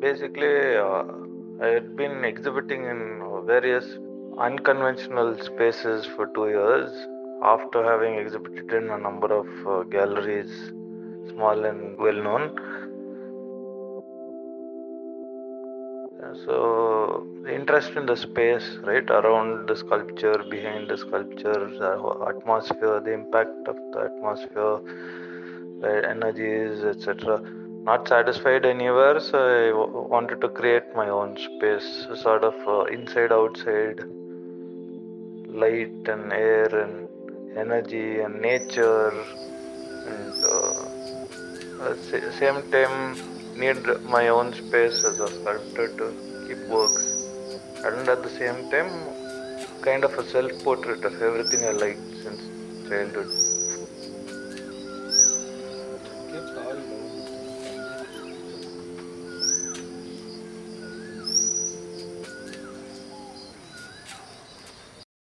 Basically, I had been exhibiting in various unconventional spaces for 2 years after having exhibited in a number of galleries, small and well known. So, the interest in the space, right, around the sculpture, behind the sculpture, the atmosphere, the impact of the atmosphere, the energies, etc. Not satisfied anywhere, so I wanted to create my own space, sort of inside outside, light and air and energy and nature, and same time need my own space as a sculptor to keep works, and at the same time kind of a self portrait of everything I liked since childhood.